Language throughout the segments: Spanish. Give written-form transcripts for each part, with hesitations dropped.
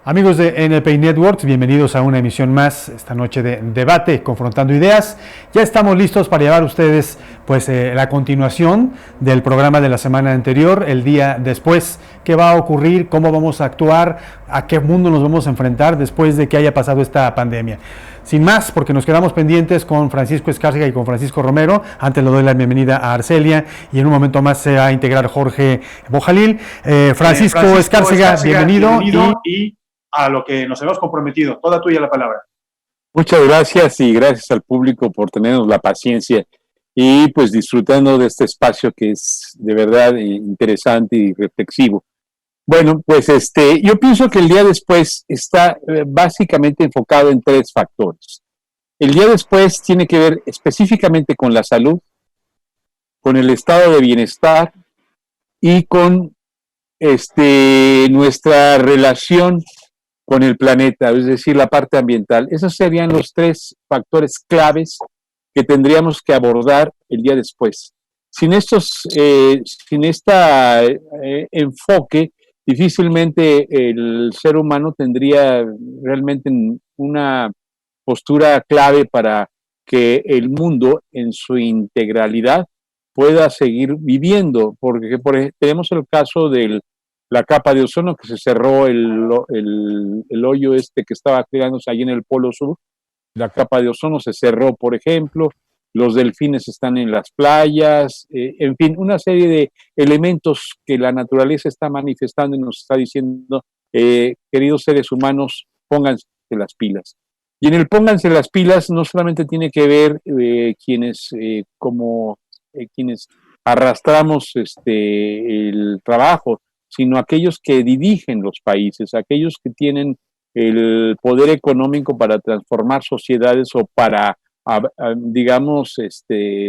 Amigos de NPI Networks, bienvenidos a una emisión más esta noche de debate, confrontando ideas. Ya estamos listos para llevar a ustedes la continuación del programa de la semana anterior, el día después, qué va a ocurrir, cómo vamos a actuar, a qué mundo nos vamos a enfrentar después de que haya pasado esta pandemia. Sin más, porque nos quedamos pendientes con Francisco Escárcega y con Francisco Romero. Antes le doy la bienvenida a Arcelia y en un momento más se va a integrar Jorge Bojalil. Francisco Escárcega, bienvenido y a lo que nos hemos comprometido. Toda tuya la palabra. Muchas gracias y gracias al público por tenernos la paciencia y pues disfrutando de este espacio que es de verdad interesante y reflexivo. Bueno, pues yo pienso que el día después está básicamente enfocado en tres factores. El día después tiene que ver específicamente con la salud, con el estado de bienestar y con nuestra relación con el planeta, es decir, la parte ambiental. Esos serían los tres factores claves que tendríamos que abordar el día después. Sin este enfoque, difícilmente el ser humano tendría realmente una postura clave para que el mundo en su integralidad pueda seguir viviendo, porque tenemos el caso de la capa de ozono que se cerró, el hoyo que estaba creándose allí en el Polo Sur. La capa de ozono se cerró, por ejemplo, los delfines están en las playas, en fin, una serie de elementos que la naturaleza está manifestando y nos está diciendo, queridos seres humanos, pónganse las pilas. Y en el pónganse las pilas no solamente tiene que ver quienes arrastramos el trabajo, sino aquellos que dirigen los países, aquellos que tienen el poder económico para transformar sociedades o para, digamos,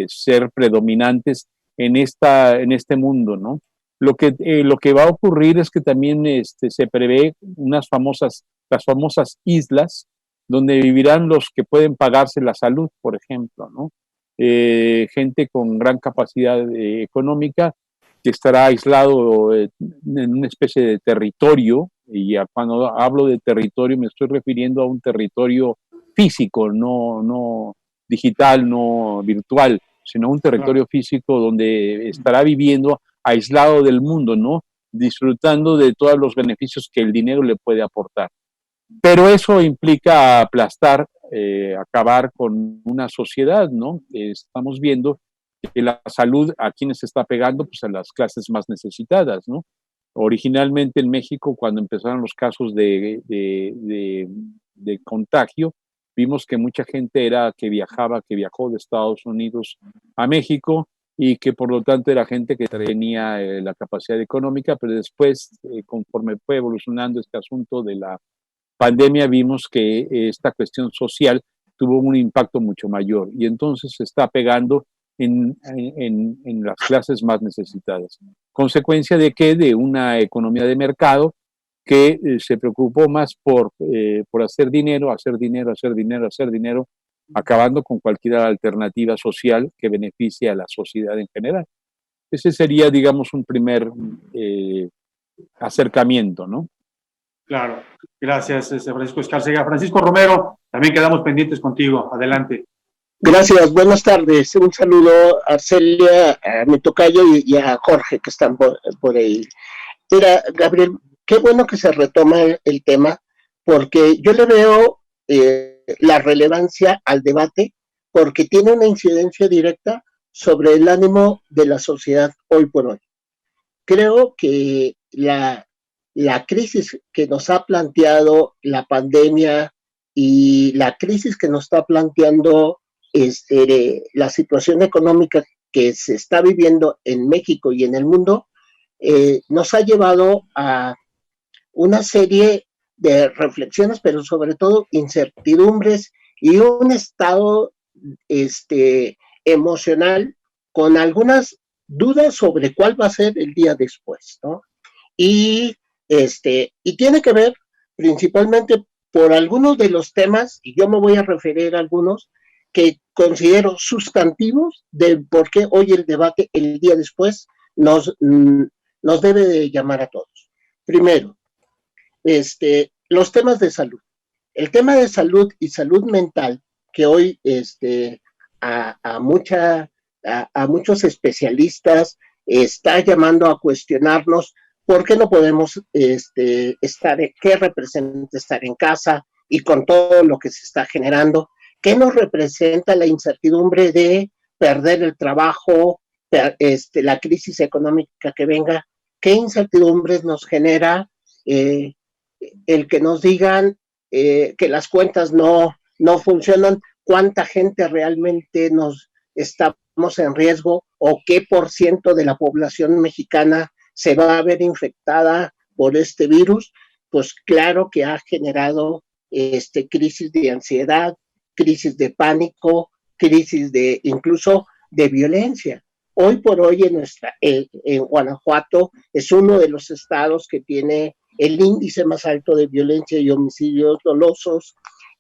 ser predominantes en este mundo, ¿no? Lo que va a ocurrir es que también se prevé las famosas islas donde vivirán los que pueden pagarse la salud, por ejemplo, ¿no? Gente con gran capacidad económica que estará aislado en una especie de territorio, y cuando hablo de territorio me estoy refiriendo a un territorio físico, no digital, no virtual, sino un territorio físico donde estará viviendo aislado del mundo, ¿no? Disfrutando de todos los beneficios que el dinero le puede aportar. Pero eso implica aplastar, acabar con una sociedad, ¿no? Estamos viendo que la salud a quienes se está pegando, pues a las clases más necesitadas, ¿no? Originalmente en México, cuando empezaron los casos de contagio, vimos que mucha gente que viajó de Estados Unidos a México y que por lo tanto era gente que tenía la capacidad económica, pero después, conforme fue evolucionando este asunto de la pandemia, vimos que esta cuestión social tuvo un impacto mucho mayor y entonces se está pegando en las clases más necesitadas. Consecuencia de una economía de mercado que se preocupó más por hacer dinero, acabando con cualquier alternativa social que beneficie a la sociedad en general. Ese sería, digamos, un primer acercamiento, ¿no? Claro, gracias, Francisco Escárcega. Francisco Romero, también quedamos pendientes contigo. Adelante. Gracias, buenas tardes. Un saludo a Arcelia, a mi tocayo y a Jorge que están por ahí. Mira, Gabriel, qué bueno que se retoma el tema, porque yo le veo la relevancia al debate, porque tiene una incidencia directa sobre el ánimo de la sociedad hoy por hoy. Creo que la crisis que nos ha planteado la pandemia y la crisis que nos está planteando la situación económica que se está viviendo en México y en el mundo, nos ha llevado a una serie de reflexiones, pero sobre todo incertidumbres y un estado emocional con algunas dudas sobre cuál va a ser el día después, ¿no? Y tiene que ver principalmente por algunos de los temas, y yo me voy a referir a algunos que considero sustantivos de por qué hoy el debate, el día después, nos debe de llamar a todos. Primero, los temas de salud. El tema de salud y salud mental, que hoy a muchos especialistas está llamando a cuestionarnos por qué no podemos qué representa estar en casa y con todo lo que se está generando, qué nos representa la incertidumbre de perder el trabajo, la crisis económica que venga, qué incertidumbres nos genera el que nos digan que las cuentas no funcionan, cuánta gente realmente estamos en riesgo o qué % de la población mexicana se va a ver infectada por este virus. Pues claro que ha generado crisis de ansiedad, crisis de pánico, crisis incluso de violencia. Hoy por hoy en Guanajuato es uno de los estados que tiene el índice más alto de violencia y homicidios dolosos.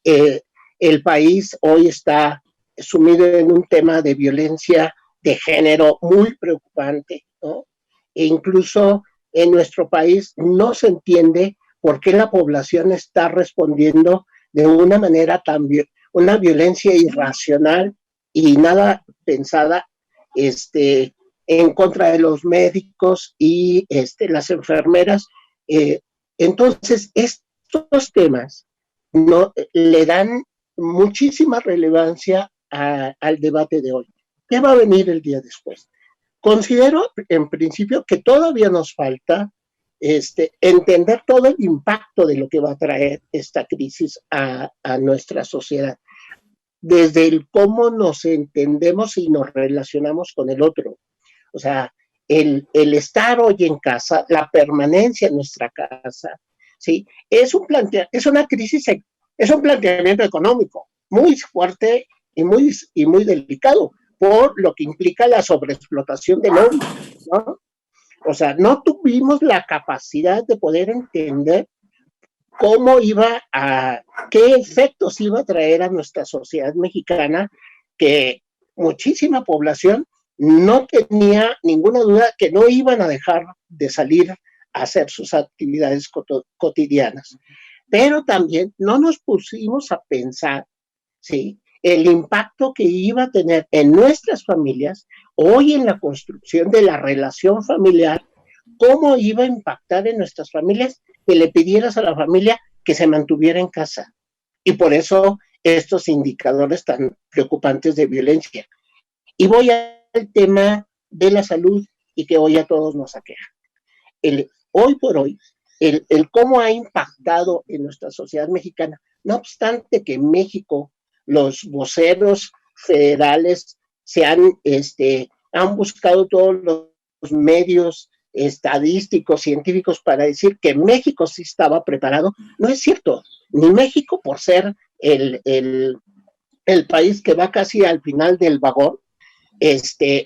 El país hoy está sumido en un tema de violencia de género muy preocupante, ¿no? E incluso en nuestro país no se entiende por qué la población está respondiendo de una manera una violencia irracional y nada pensada en contra de los médicos y las enfermeras. Entonces, estos temas le dan muchísima relevancia al debate de hoy. ¿Qué va a venir el día después? Considero, en principio, que todavía nos falta entender todo el impacto de lo que va a traer esta crisis a nuestra sociedad, desde el cómo nos entendemos y nos relacionamos con el otro. O sea, el estar hoy en casa, la permanencia en nuestra casa, ¿sí? Es un planteamiento económico muy fuerte y muy delicado, por lo que implica la sobreexplotación del hombre, ¿no? O sea, no tuvimos la capacidad de poder entender qué efectos iba a traer a nuestra sociedad mexicana, que muchísima población no tenía ninguna duda que no iban a dejar de salir a hacer sus actividades cotidianas. Pero también no nos pusimos a pensar, ¿sí?, el impacto que iba a tener en nuestras familias, hoy en la construcción de la relación familiar, cómo iba a impactar en nuestras familias que le pidieras a la familia que se mantuviera en casa. Y por eso estos indicadores tan preocupantes de violencia. Y voy al tema de la salud y que hoy a todos nos aqueja. Hoy por hoy, el cómo ha impactado en nuestra sociedad mexicana, no obstante que en México los voceros federales han buscado todos los medios estadísticos, científicos para decir que México sí estaba preparado. No es cierto, ni México, por ser el país que va casi al final del vagón,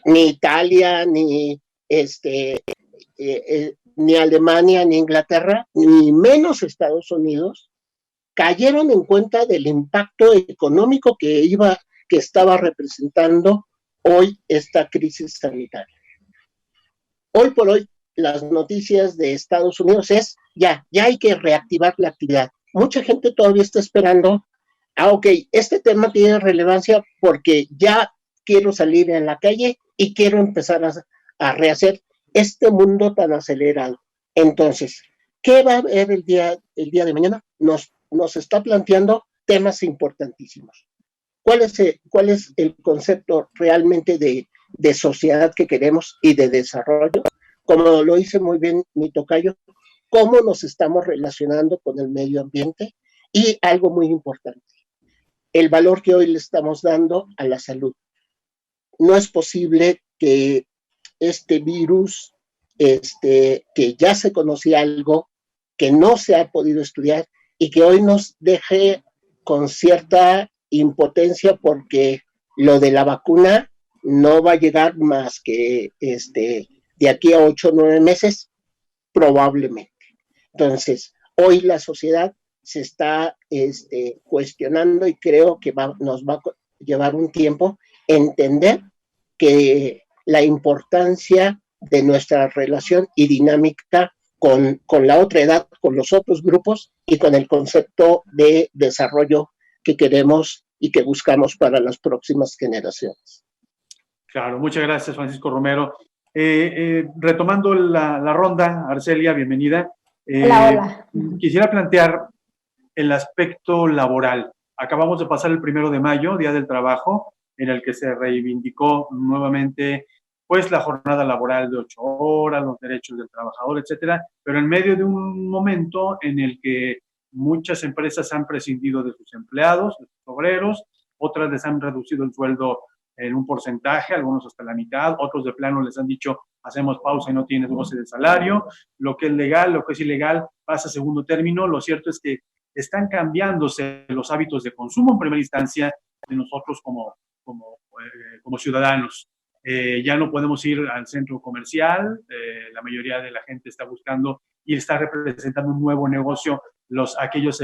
ni Italia, ni Alemania, ni Inglaterra, ni menos Estados Unidos, cayeron en cuenta del impacto económico que estaba representando hoy esta crisis sanitaria. Hoy por hoy, las noticias de Estados Unidos es ya hay que reactivar la actividad. Mucha gente todavía está esperando, ok, este tema tiene relevancia porque ya quiero salir en la calle y quiero empezar a rehacer este mundo tan acelerado. Entonces, ¿qué va a haber el día de mañana? Nos está planteando temas importantísimos. ¿Cuál es el concepto realmente de sociedad que queremos y de desarrollo? Como lo dice muy bien mi tocayo, cómo nos estamos relacionando con el medio ambiente y algo muy importante, el valor que hoy le estamos dando a la salud. No es posible que este virus, que ya se conocía algo, que no se ha podido estudiar y que hoy nos deje con cierta impotencia porque lo de la vacuna no va a llegar más que de aquí a 8 o 9 meses, probablemente. Entonces, hoy la sociedad se está cuestionando y creo que nos va a llevar un tiempo entender que la importancia de nuestra relación y dinámica con la otra edad, con los otros grupos y con el concepto de desarrollo que queremos y que buscamos para las próximas generaciones. Claro, muchas gracias, Francisco Romero. Retomando la ronda, Arcelia, bienvenida. Hola. Quisiera plantear el aspecto laboral. Acabamos de pasar el 1 de mayo, Día del Trabajo, en el que se reivindicó nuevamente pues la jornada laboral de 8 horas, los derechos del trabajador, etcétera, pero en medio de un momento en el que muchas empresas han prescindido de sus empleados, de sus obreros, otras les han reducido el sueldo en un porcentaje, algunos hasta la mitad, otros de plano les han dicho hacemos pausa y no tienes goce de salario, lo que es legal, lo que es ilegal pasa a segundo término. Lo cierto es que están cambiándose los hábitos de consumo en primera instancia de nosotros como ciudadanos. Ya no podemos ir al centro comercial, la mayoría de la gente está buscando y está representando un nuevo negocio, aquellos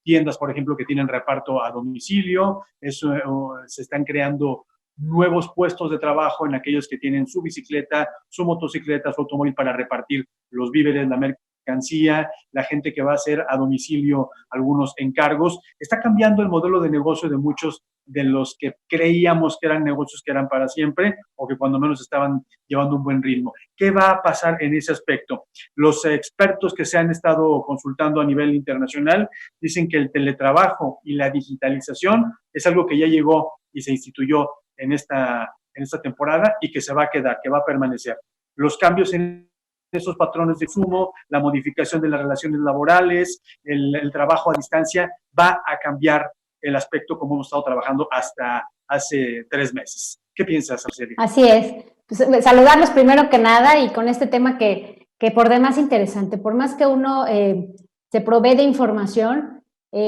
tiendas, por ejemplo, que tienen reparto a domicilio, se están creando nuevos puestos de trabajo en aquellos que tienen su bicicleta, su motocicleta, su automóvil para repartir los víveres, la mercancía, la gente que va a hacer a domicilio algunos encargos. Está cambiando el modelo de negocio de muchos de los que creíamos que eran negocios que eran para siempre o que cuando menos estaban llevando un buen ritmo. ¿Qué va a pasar en ese aspecto? Los expertos que se han estado consultando a nivel internacional dicen que el teletrabajo y la digitalización es algo que ya llegó y se instituyó en esta temporada y que se va a quedar, que va a permanecer. Los cambios en esos patrones de consumo, la modificación de las relaciones laborales, el trabajo a distancia, va a cambiar el aspecto como hemos estado trabajando hasta hace 3 meses. ¿Qué piensas, Arcelia? Así es. Pues, saludarlos primero que nada y con este tema que por demás interesante. Por más que uno se provee de información,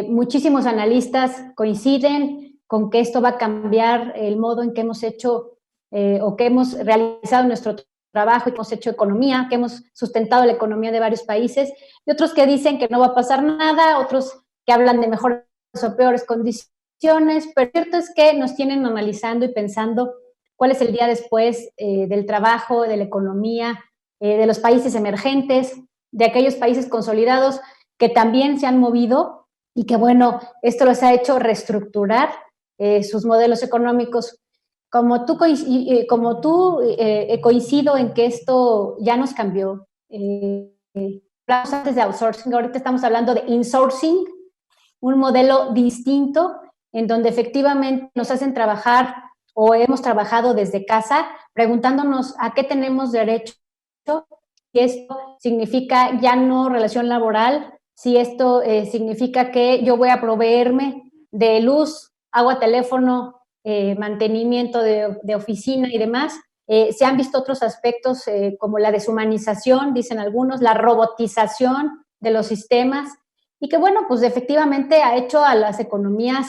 muchísimos analistas coinciden con que esto va a cambiar el modo en que hemos hecho o que hemos realizado nuestro trabajo y que hemos hecho economía, que hemos sustentado la economía de varios países, y otros que dicen que no va a pasar nada, otros que hablan de mejores o peores condiciones, pero cierto es que nos tienen analizando y pensando cuál es el día después del trabajo, de la economía, de los países emergentes, de aquellos países consolidados que también se han movido y que, bueno, esto los ha hecho reestructurar sus modelos económicos. Como tú coincido en que esto ya nos cambió. Hablamos antes de outsourcing, ahorita estamos hablando de insourcing, un modelo distinto en donde efectivamente nos hacen trabajar o hemos trabajado desde casa preguntándonos a qué tenemos derecho, si esto significa ya no relación laboral, si esto significa que yo voy a proveerme de luz, agua, teléfono, mantenimiento de oficina y demás. Se han visto otros aspectos como la deshumanización, dicen algunos, la robotización de los sistemas, y que, bueno, pues efectivamente ha hecho a las economías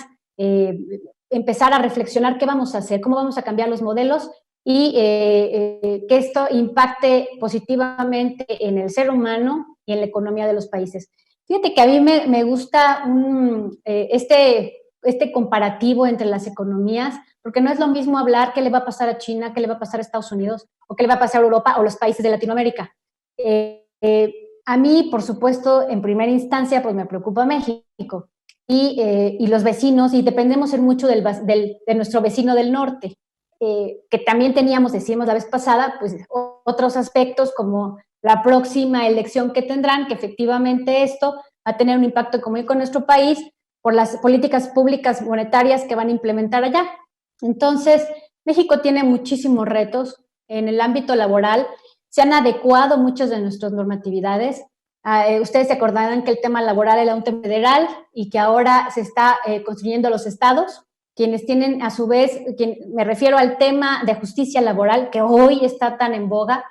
empezar a reflexionar qué vamos a hacer, cómo vamos a cambiar los modelos y que esto impacte positivamente en el ser humano y en la economía de los países. Fíjate que a mí me gusta este comparativo entre las economías, porque no es lo mismo hablar qué le va a pasar a China, qué le va a pasar a Estados Unidos, o qué le va a pasar a Europa o los países de Latinoamérica. A mí, por supuesto, en primera instancia, pues me preocupa México y los vecinos, y dependemos mucho de nuestro vecino del norte, que también decíamos la vez pasada, pues otros aspectos como la próxima elección que tendrán, que efectivamente esto va a tener un impacto económico en nuestro país por las políticas públicas monetarias que van a implementar allá. Entonces, México tiene muchísimos retos en el ámbito laboral. Se han adecuado muchas de nuestras normatividades. Ustedes se acordarán que el tema laboral era un tema federal y que ahora se está construyendo los estados, quienes tienen a su vez, me refiero al tema de justicia laboral que hoy está tan en boga.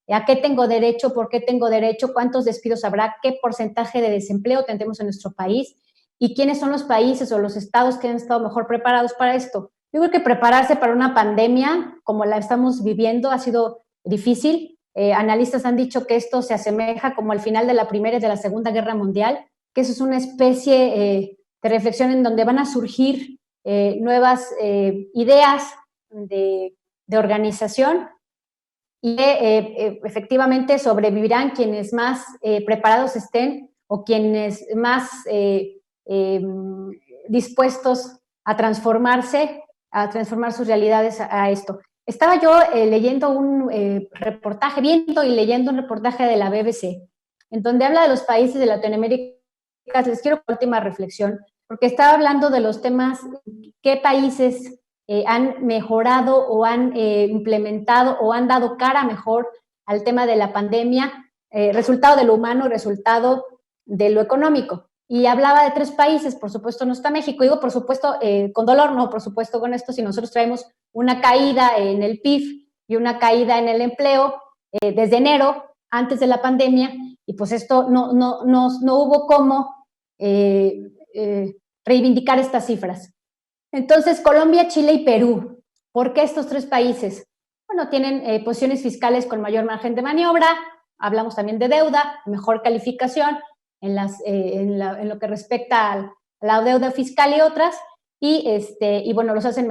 ¿A qué tengo derecho? ¿Por qué tengo derecho? ¿Cuántos despidos habrá? ¿Qué porcentaje de desempleo tendremos en nuestro país? ¿Y quiénes son los países o los estados que han estado mejor preparados para esto? Yo creo que prepararse para una pandemia como la estamos viviendo ha sido difícil. Analistas han dicho que esto se asemeja como al final de la Primera y de la Segunda Guerra Mundial, que eso es una especie de reflexión en donde van a surgir nuevas ideas de organización y que efectivamente sobrevivirán quienes más preparados estén o quienes más dispuestos a transformar sus realidades a esto. Estaba yo leyendo un reportaje, viendo y leyendo un reportaje de la BBC, en donde habla de los países de Latinoamérica. Les quiero una última reflexión, porque estaba hablando de los temas, qué países han mejorado o han implementado o han dado cara mejor al tema de la pandemia, resultado de lo humano, resultado de lo económico. Y hablaba de 3 países, por supuesto no está México, digo por supuesto con dolor, no por supuesto con esto, si nosotros traemos una caída en el PIB y una caída en el empleo desde enero, antes de la pandemia, y pues esto no hubo cómo reivindicar estas cifras. Entonces, Colombia, Chile y Perú. ¿Por qué estos 3 países? Bueno, tienen posiciones fiscales con mayor margen de maniobra, hablamos también de deuda, mejor calificación en lo que respecta a la deuda fiscal y otras, y bueno, los hacen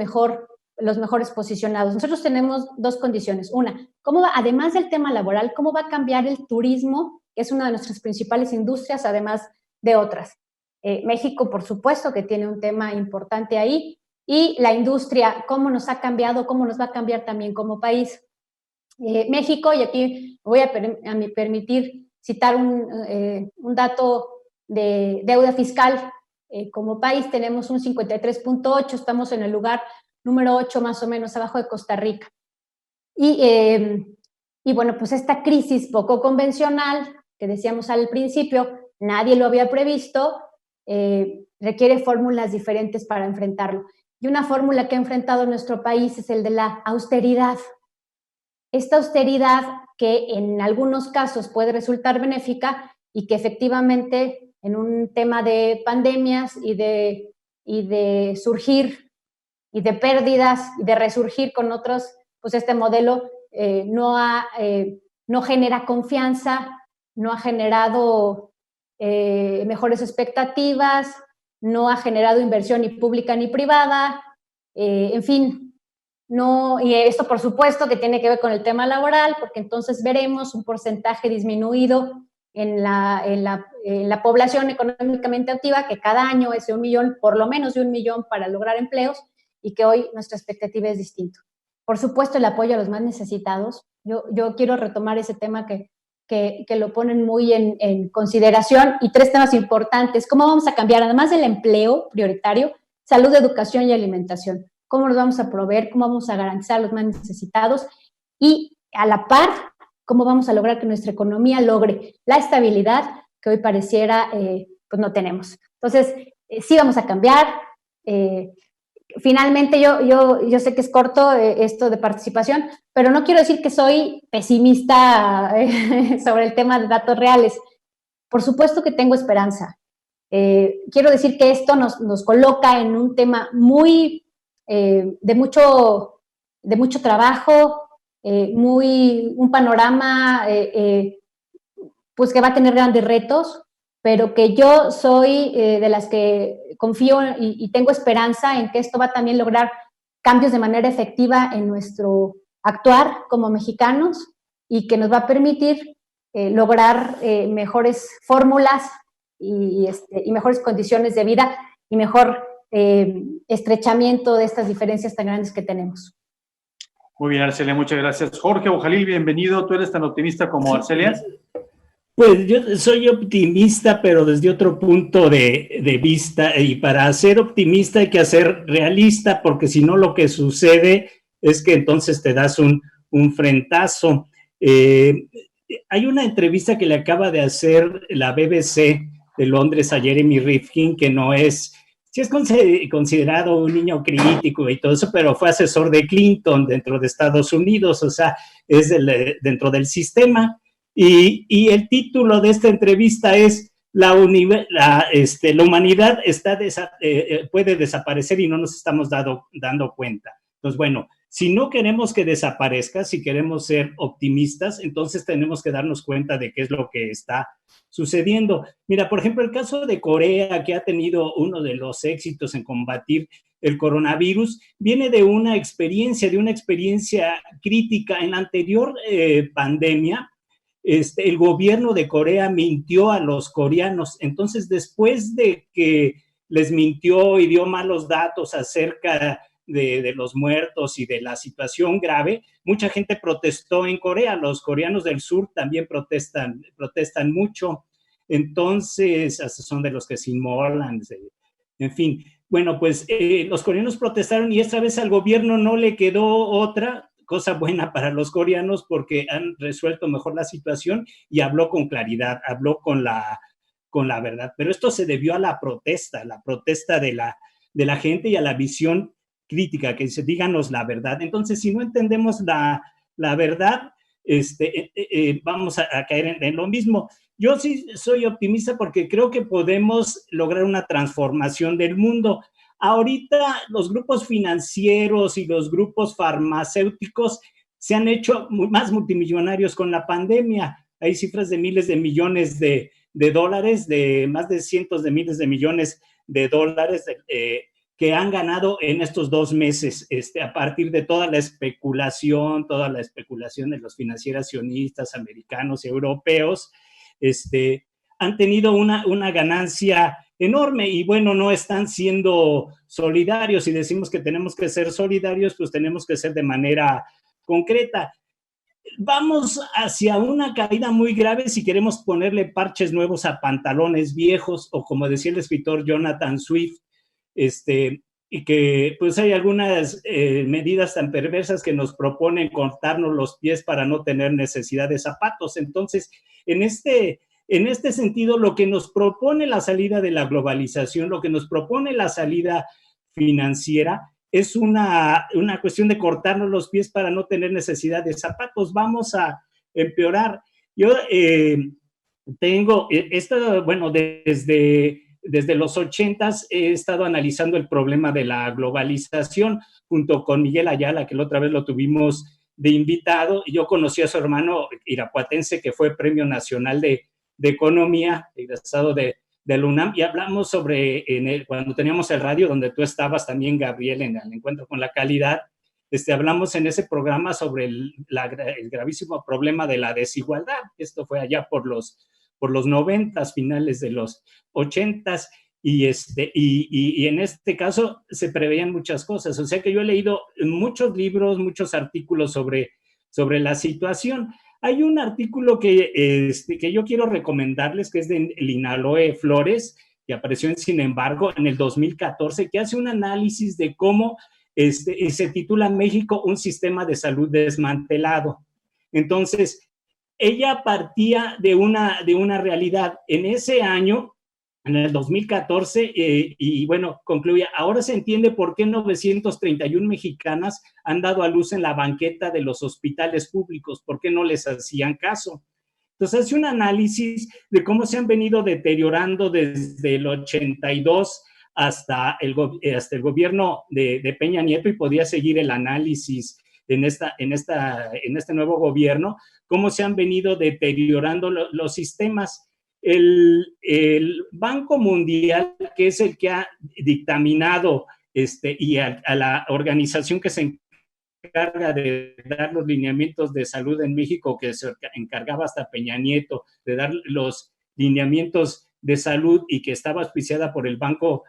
los mejores posicionados. Nosotros tenemos 2 condiciones. Una, además del tema laboral, ¿cómo va a cambiar el turismo, que es una de nuestras principales industrias, además de otras? México, por supuesto, que tiene un tema importante ahí, y la industria, cómo nos ha cambiado, cómo nos va a cambiar también como país. México, y aquí voy a permitir citar un dato de deuda fiscal. Como país tenemos un 53.8, estamos en el lugar número 8 más o menos, abajo de Costa Rica. Y bueno, pues esta crisis poco convencional, que decíamos al principio, nadie lo había previsto, requiere fórmulas diferentes para enfrentarlo. Y una fórmula que ha enfrentado nuestro país es el de la austeridad. Esta austeridad que en algunos casos puede resultar benéfica y que efectivamente en un tema de pandemias y de surgir y de pérdidas y de resurgir con otros, pues este modelo no genera confianza, no ha generado mejores expectativas, no ha generado inversión ni pública ni privada, en fin, no, y esto por supuesto que tiene que ver con el tema laboral, porque entonces veremos un porcentaje disminuido en la población económicamente activa, que cada año es de 1 millón, por lo menos de 1 millón para lograr empleos, y que hoy nuestra expectativa es distinta. Por supuesto, el apoyo a los más necesitados. Yo quiero retomar ese tema que lo ponen muy en consideración, y 3 temas importantes. ¿Cómo vamos a cambiar, además del empleo prioritario, salud, educación y alimentación? ¿Cómo nos vamos a proveer? ¿Cómo vamos a garantizar a los más necesitados? Y a la par, ¿cómo vamos a lograr que nuestra economía logre la estabilidad que hoy pareciera pues no tenemos? Entonces, sí vamos a cambiar. Finalmente, yo sé que es corto esto de participación, pero no quiero decir que soy pesimista sobre el tema de datos reales. Por supuesto que tengo esperanza. Quiero decir que esto nos coloca en un tema muy de mucho trabajo, un panorama pues que va a tener grandes retos, pero que yo soy de las que confío y tengo esperanza en que esto va a también lograr cambios de manera efectiva en nuestro actuar como mexicanos, y que nos va a permitir lograr mejores fórmulas y mejores condiciones de vida y mejor estrechamiento de estas diferencias tan grandes que tenemos. Muy bien, Arcelia, muchas gracias. Jorge Bojalil, bienvenido. ¿Tú eres tan optimista como Arcelia? Pues yo soy optimista, pero desde otro punto de vista, y para ser optimista hay que ser realista, porque si no lo que sucede es que entonces te das un frentazo. Hay una entrevista que le acaba de hacer la BBC de Londres a Jeremy Rifkin, que no es, sí es considerado un niño crítico y todo eso, pero fue asesor de Clinton dentro de Estados Unidos, o sea, es dentro del sistema. Y el título de esta entrevista es la humanidad puede desaparecer y no nos estamos dando cuenta. Entonces, bueno, Si no queremos que desaparezca, si queremos ser optimistas, entonces tenemos que darnos cuenta de qué es lo que está sucediendo. Mira, por ejemplo, el caso de Corea, que ha tenido uno de los éxitos en combatir el coronavirus, viene de una experiencia crítica. En la anterior pandemia, el gobierno de Corea mintió a los coreanos. Entonces, después de que les mintió y dio malos datos acerca de los muertos y de la situación grave, mucha gente protestó en Corea. Los coreanos del sur también protestan mucho. Entonces, son de los que se inmolan, en fin. Bueno, pues los coreanos protestaron y esta vez al gobierno no le quedó otra cosa buena para los coreanos, porque han resuelto mejor la situación y habló con claridad, habló con la verdad. Pero esto se debió a la protesta de la gente y a la visión crítica, que dice, díganos la verdad. Entonces, si no entendemos la verdad, vamos a caer en lo mismo. Yo sí soy optimista porque creo que podemos lograr una transformación del mundo. Ahorita los grupos financieros y los grupos farmacéuticos se han hecho más multimillonarios con la pandemia. Hay cifras de miles de millones de dólares, de más de cientos de miles de millones de dólares que han ganado en estos 2 meses, a partir de toda la especulación de los financieracionistas americanos y europeos, han tenido una ganancia enorme. Y bueno, no están siendo solidarios. Si decimos que tenemos que ser solidarios, pues tenemos que ser de manera concreta. Vamos hacia una caída muy grave si queremos ponerle parches nuevos a pantalones viejos, o como decía el escritor Jonathan Swift, y que pues hay algunas medidas tan perversas que nos proponen cortarnos los pies para no tener necesidad de zapatos. Entonces, en este sentido, lo que nos propone la salida de la globalización, lo que nos propone la salida financiera, es una cuestión de cortarnos los pies para no tener necesidad de zapatos. Vamos a empeorar. Yo tengo, bueno, desde los 80s he estado analizando el problema de la globalización junto con Miguel Ayala, que la otra vez lo tuvimos de invitado, y yo conocí a su hermano irapuatense, que fue Premio Nacional de Economía, egresado de la UNAM, y hablamos sobre, cuando teníamos el radio, donde tú estabas también, Gabriel, en el Encuentro con la Calidad, hablamos en ese programa sobre el gravísimo problema de la desigualdad. Esto fue allá por los 90s, finales de los 80s, y en este caso se preveían muchas cosas. O sea que yo he leído muchos libros, muchos artículos sobre la situación. Hay un artículo que yo quiero recomendarles, que es de Linaloe Flores, que apareció en Sin embargo en el 2014, que hace un análisis de cómo se titula México, un sistema de salud desmantelado. Entonces, ella partía de una realidad. En ese año, en el 2014, y bueno, concluía, ahora se entiende por qué 931 mexicanas han dado a luz en la banqueta de los hospitales públicos, por qué no les hacían caso. Entonces hace un análisis de cómo se han venido deteriorando desde el 82 hasta el gobierno de Peña Nieto, y podía seguir el análisis en este nuevo gobierno, cómo se han venido deteriorando los sistemas. El Banco Mundial, que es el que ha dictaminado y a la organización que se encarga de dar los lineamientos de salud en México, que se encargaba hasta Peña Nieto de dar los lineamientos de salud y que estaba auspiciada por el Banco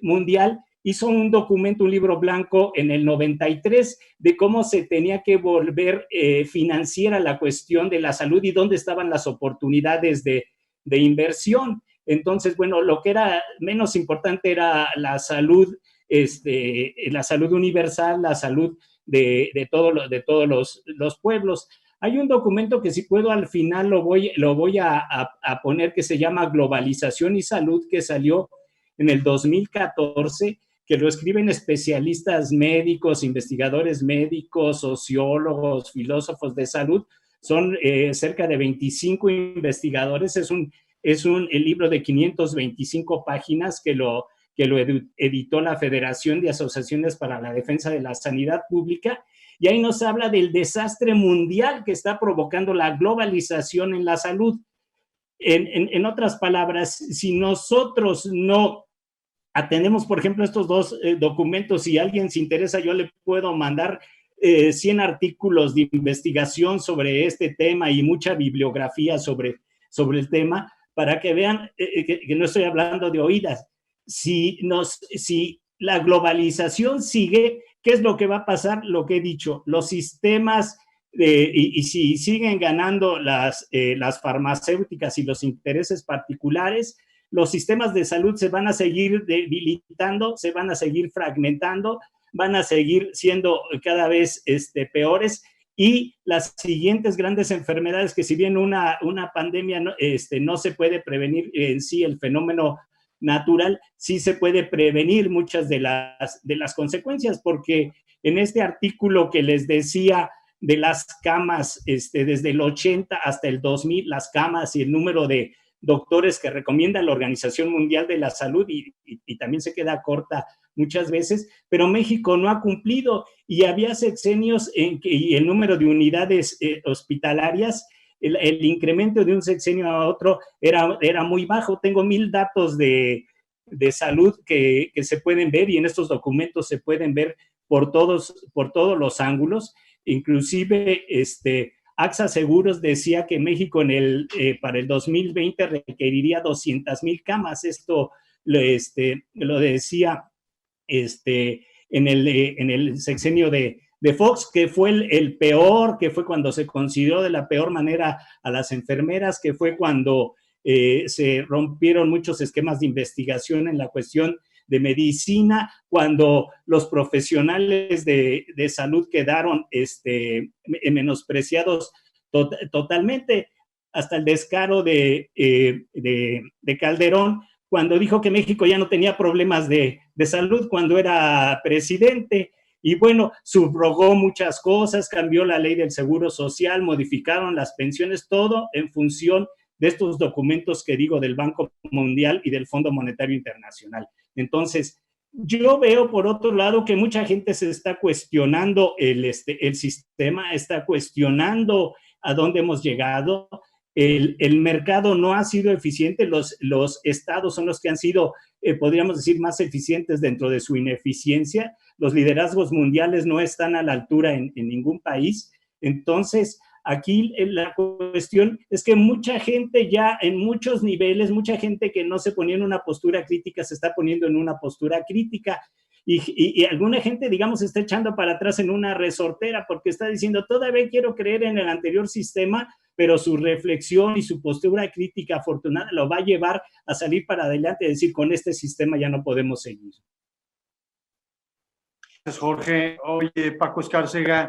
Mundial, hizo un documento, un libro blanco en el 93 de cómo se tenía que volver financiera la cuestión de la salud y dónde estaban las oportunidades de inversión. Entonces, bueno, lo que era menos importante era la salud, la salud universal, la salud de todos los pueblos. Hay un documento que, si puedo, al final lo voy a poner, que se llama Globalización y Salud, que salió en el 2014, que lo escriben especialistas médicos, investigadores médicos, sociólogos, filósofos de salud. Son cerca de 25 investigadores. Es un libro de 525 páginas que lo que lo editó la Federación de Asociaciones para la Defensa de la Sanidad Pública, y ahí nos habla del desastre mundial que está provocando la globalización en la salud. En otras palabras, si nosotros no atendemos, por ejemplo, estos dos documentos, si alguien se interesa, yo le puedo mandar 100 artículos de investigación sobre este tema y mucha bibliografía sobre el tema, para que vean que no estoy hablando de oídas. Si la globalización sigue, ¿qué es lo que va a pasar? Lo que he dicho, los sistemas, y si siguen ganando las farmacéuticas y los intereses particulares, los sistemas de salud se van a seguir debilitando, se van a seguir fragmentando, van a seguir siendo cada vez peores, y las siguientes grandes enfermedades, que si bien una pandemia no se puede prevenir en sí, el fenómeno natural, sí se puede prevenir muchas de las consecuencias, porque en este artículo que les decía de las camas, desde el 80 hasta el 2000, las camas y el número de doctores que recomienda la Organización Mundial de la Salud, y también se queda corta muchas veces, pero México no ha cumplido, y había sexenios y el número de unidades hospitalarias, el incremento de un sexenio a otro era muy bajo. Tengo 1000 datos de salud que se pueden ver, y en estos documentos se pueden ver por todos los ángulos. Inclusive AXA Seguros decía que México para el 2020 requeriría 200,000 camas. Esto lo decía en el sexenio de Fox, que fue el peor, que fue cuando se consideró de la peor manera a las enfermeras, que fue cuando se rompieron muchos esquemas de investigación en la cuestión de medicina, cuando los profesionales de salud quedaron menospreciados totalmente, hasta el descaro de Calderón, cuando dijo que México ya no tenía problemas de salud cuando era presidente. Y bueno, subrogó muchas cosas, cambió la ley del Seguro Social, modificaron las pensiones, todo en función de estos documentos que digo del Banco Mundial y del Fondo Monetario Internacional. Entonces, yo veo por otro lado que mucha gente se está cuestionando el sistema, está cuestionando a dónde hemos llegado. El mercado no ha sido eficiente, los estados son los que han sido, podríamos decir, más eficientes dentro de su ineficiencia. Los liderazgos mundiales no están a la altura en ningún país. Entonces, aquí la cuestión es que mucha gente ya en muchos niveles, mucha gente que no se ponía en una postura crítica se está poniendo en una postura crítica, y alguna gente, digamos, está echando para atrás en una resortera porque está diciendo, todavía quiero creer en el anterior sistema, pero su reflexión y su postura crítica afortunada lo va a llevar a salir para adelante y decir, con este sistema ya no podemos seguir. Gracias, Jorge. Oye, Paco Escárcega,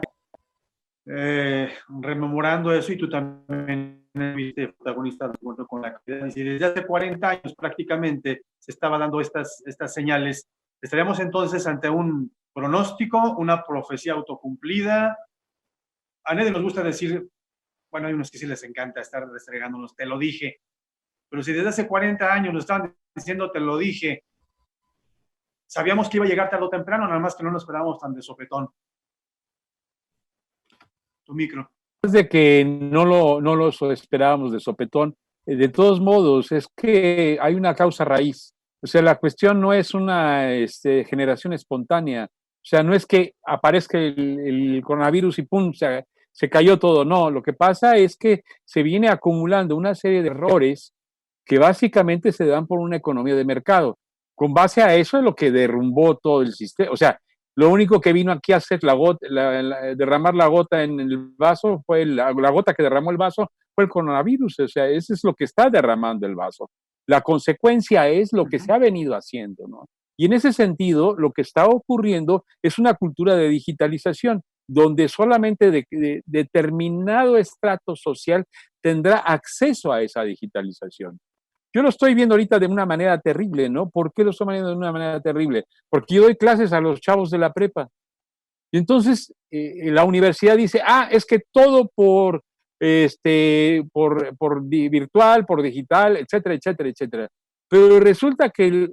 rememorando eso, y tú también fuiste protagonista con la actividad, y desde hace 40 años prácticamente se estaba dando estas señales. ¿Estaríamos entonces ante un pronóstico, una profecía autocumplida? A nadie nos gusta decir, bueno, hay unos que sí les encanta estar restregándonos, te lo dije, pero si desde hace 40 años nos estaban diciendo, te lo dije, sabíamos que iba a llegar tarde o temprano, nada más que no nos esperábamos tan de sopetón. Tu micro. Es de que no lo esperábamos de sopetón. De todos modos, es que hay una causa raíz. O sea, la cuestión no es una generación espontánea. O sea, no es que aparezca el coronavirus y ¡pum! Se cayó todo. No, lo que pasa es que se viene acumulando una serie de errores que básicamente se dan por una economía de mercado. Con base a eso es lo que derrumbó todo el sistema. O sea, lo único que vino aquí a hacer derramar la gota en el vaso fue la gota que derramó el vaso fue el coronavirus. O sea, eso es lo que está derramando el vaso. La consecuencia es lo que se ha venido haciendo, ¿no? Y en ese sentido, lo que está ocurriendo es una cultura de digitalización, donde solamente determinado estrato social tendrá acceso a esa digitalización. Yo lo estoy viendo ahorita de una manera terrible, ¿no? ¿Por qué lo estoy viendo de una manera terrible? Porque yo doy clases a los chavos de la prepa. Y entonces la universidad dice, es que todo por virtual, por digital, etcétera, etcétera, etcétera. Pero resulta que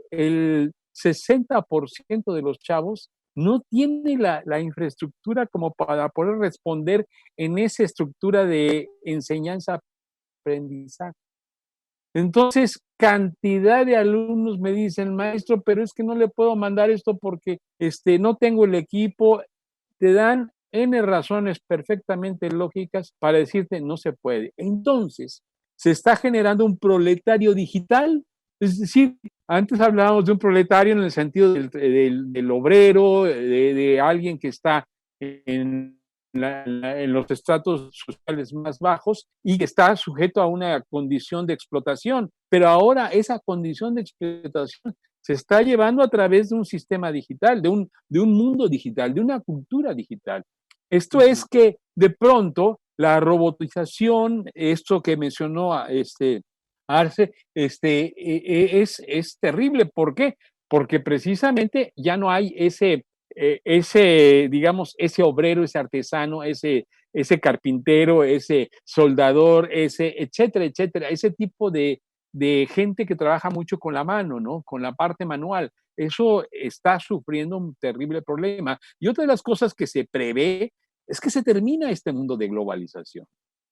60% de los chavos no tiene la infraestructura como para poder responder en esa estructura de enseñanza-aprendizaje. Entonces, cantidad de alumnos me dicen, maestro, pero es que no le puedo mandar esto porque no tengo el equipo. Te dan N razones perfectamente lógicas para decirte no se puede. Entonces, se está generando un proletario digital. Es decir, antes hablábamos de un proletario en el sentido del obrero, de alguien que está en los estratos sociales más bajos y que está sujeto a una condición de explotación. Pero ahora esa condición de explotación se está llevando a través de un sistema digital, de un mundo digital, de una cultura digital. Esto es que de pronto la robotización, esto que mencionó Arce, es terrible. ¿Por qué? Porque precisamente ya no hay ese digamos, ese obrero, ese artesano, ese carpintero, ese soldador, etcétera, etcétera, ese tipo de gente que trabaja mucho con la mano, ¿no? Con la parte manual. Eso está sufriendo un terrible problema. Y otra de las cosas que se prevé es que se termina este mundo de globalización.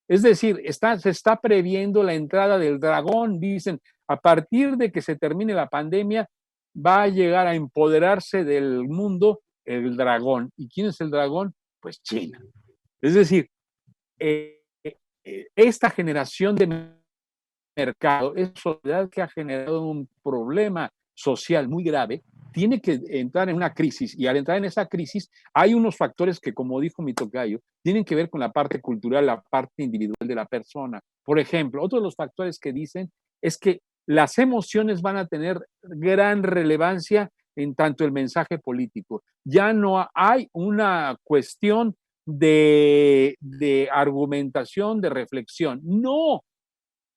Es decir, se está previendo la entrada del dragón. Dicen, a partir de que se termine la pandemia, va a llegar a empoderarse del mundo el dragón. ¿Y quién es el dragón? Pues China. Es decir, esta generación de mercado, esa sociedad que ha generado un problema social muy grave, tiene que entrar en una crisis, y al entrar en esa crisis hay unos factores que, como dijo mi tocayo, tienen que ver con la parte cultural, la parte individual de la persona. Por ejemplo, otro de los factores que dicen es que las emociones van a tener gran relevancia en tanto el mensaje político. Ya no hay una cuestión de argumentación, de reflexión. No,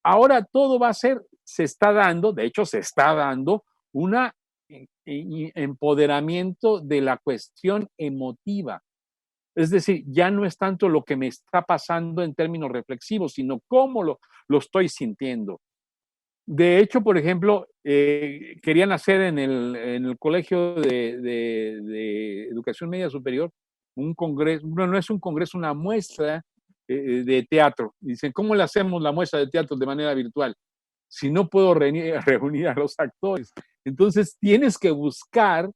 ahora todo va a ser, se está dando un empoderamiento de la cuestión emotiva. Es decir, ya no es tanto lo que me está pasando en términos reflexivos, sino cómo lo estoy sintiendo. De hecho, por ejemplo, querían hacer en el Colegio de Educación Media Superior un congreso, no es un congreso, una muestra de teatro. Dicen, ¿cómo le hacemos la muestra de teatro de manera virtual? Si no puedo reunir a los actores. Entonces tienes que buscar